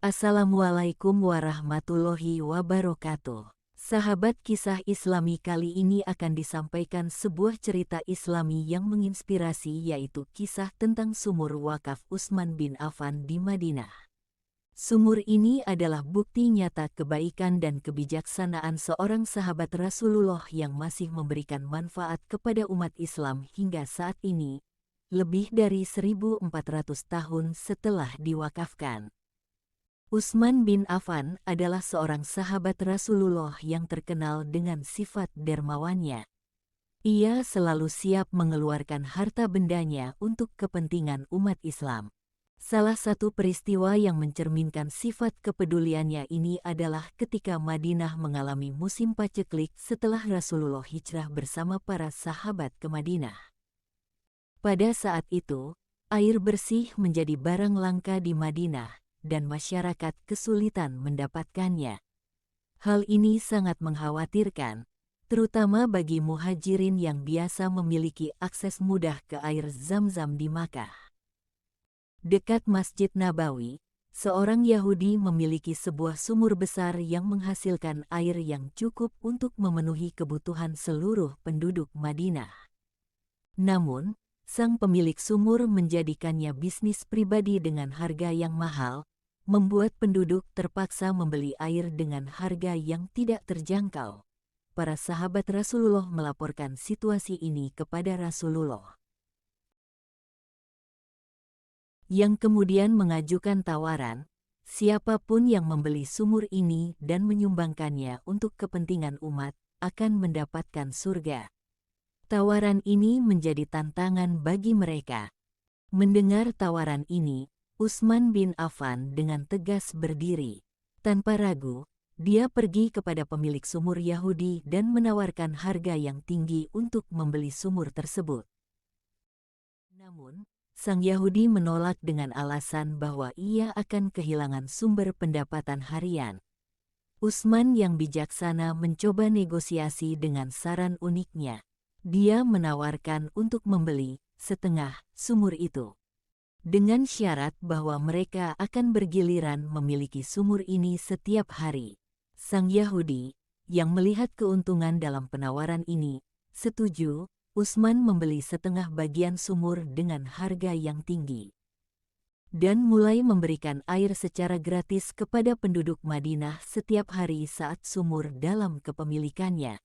Assalamualaikum warahmatullahi wabarakatuh. Sahabat kisah Islami, kali ini akan disampaikan sebuah cerita Islami yang menginspirasi, yaitu kisah tentang sumur wakaf Utsman bin Affan di Madinah. Sumur ini adalah bukti nyata kebaikan dan kebijaksanaan seorang sahabat Rasulullah yang masih memberikan manfaat kepada umat Islam hingga saat ini, lebih dari 1400 tahun setelah diwakafkan. Utsman bin Affan adalah seorang sahabat Rasulullah yang terkenal dengan sifat dermawannya. Ia selalu siap mengeluarkan harta bendanya untuk kepentingan umat Islam. Salah satu peristiwa yang mencerminkan sifat kepeduliannya ini adalah ketika Madinah mengalami musim paceklik setelah Rasulullah hijrah bersama para sahabat ke Madinah. Pada saat itu, air bersih menjadi barang langka di Madinah, dan masyarakat kesulitan mendapatkannya. Hal ini sangat mengkhawatirkan, terutama bagi muhajirin yang biasa memiliki akses mudah ke air Zam-Zam di Makkah. Dekat Masjid Nabawi, seorang Yahudi memiliki sebuah sumur besar yang menghasilkan air yang cukup untuk memenuhi kebutuhan seluruh penduduk Madinah. Namun, sang pemilik sumur menjadikannya bisnis pribadi dengan harga yang mahal, membuat penduduk terpaksa membeli air dengan harga yang tidak terjangkau. Para sahabat Rasulullah melaporkan situasi ini kepada Rasulullah, yang kemudian mengajukan tawaran, siapapun yang membeli sumur ini dan menyumbangkannya untuk kepentingan umat, akan mendapatkan surga. Tawaran ini menjadi tantangan bagi mereka. Mendengar tawaran ini, Utsman bin Affan dengan tegas berdiri. Tanpa ragu, dia pergi kepada pemilik sumur Yahudi dan menawarkan harga yang tinggi untuk membeli sumur tersebut. Namun, sang Yahudi menolak dengan alasan bahwa ia akan kehilangan sumber pendapatan harian. Utsman yang bijaksana mencoba negosiasi dengan saran uniknya. Dia menawarkan untuk membeli setengah sumur itu, dengan syarat bahwa mereka akan bergiliran memiliki sumur ini setiap hari. Sang Yahudi, yang melihat keuntungan dalam penawaran ini, setuju. Utsman membeli setengah bagian sumur dengan harga yang tinggi, dan mulai memberikan air secara gratis kepada penduduk Madinah setiap hari saat sumur dalam kepemilikannya.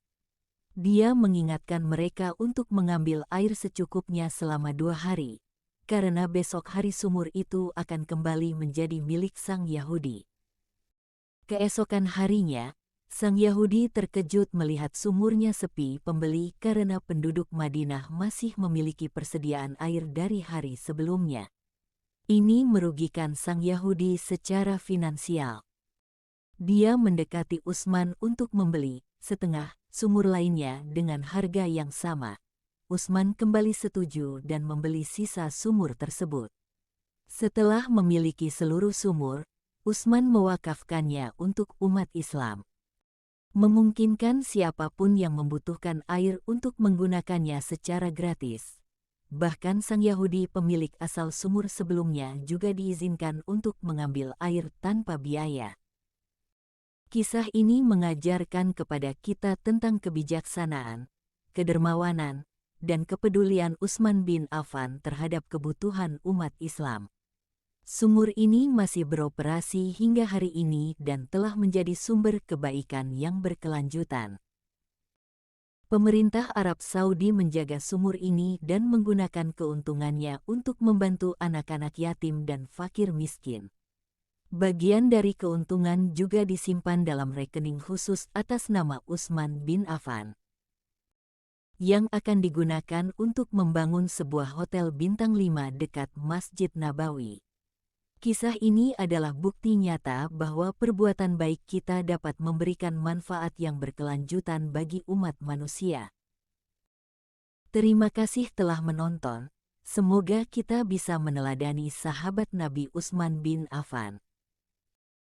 Dia mengingatkan mereka untuk mengambil air secukupnya selama 2 hari. Karena besok hari sumur itu akan kembali menjadi milik sang Yahudi. Keesokan harinya, sang Yahudi terkejut melihat sumurnya sepi pembeli karena penduduk Madinah masih memiliki persediaan air dari hari sebelumnya. Ini merugikan sang Yahudi secara finansial. Dia mendekati Utsman untuk membeli setengah sumur lainnya dengan harga yang sama. Utsman kembali setuju dan membeli sisa sumur tersebut. Setelah memiliki seluruh sumur, Utsman mewakafkannya untuk umat Islam, memungkinkan siapapun yang membutuhkan air untuk menggunakannya secara gratis. Bahkan sang Yahudi pemilik asal sumur sebelumnya juga diizinkan untuk mengambil air tanpa biaya. Kisah ini mengajarkan kepada kita tentang kebijaksanaan, kedermawanan, dan kepedulian Utsman bin Affan terhadap kebutuhan umat Islam. Sumur ini masih beroperasi hingga hari ini dan telah menjadi sumber kebaikan yang berkelanjutan. Pemerintah Arab Saudi menjaga sumur ini dan menggunakan keuntungannya untuk membantu anak-anak yatim dan fakir miskin. Bagian dari keuntungan juga disimpan dalam rekening khusus atas nama Utsman bin Affan, yang akan digunakan untuk membangun sebuah hotel bintang 5 dekat Masjid Nabawi. Kisah ini adalah bukti nyata bahwa perbuatan baik kita dapat memberikan manfaat yang berkelanjutan bagi umat manusia. Terima kasih telah menonton. Semoga kita bisa meneladani sahabat Nabi Utsman bin Affan.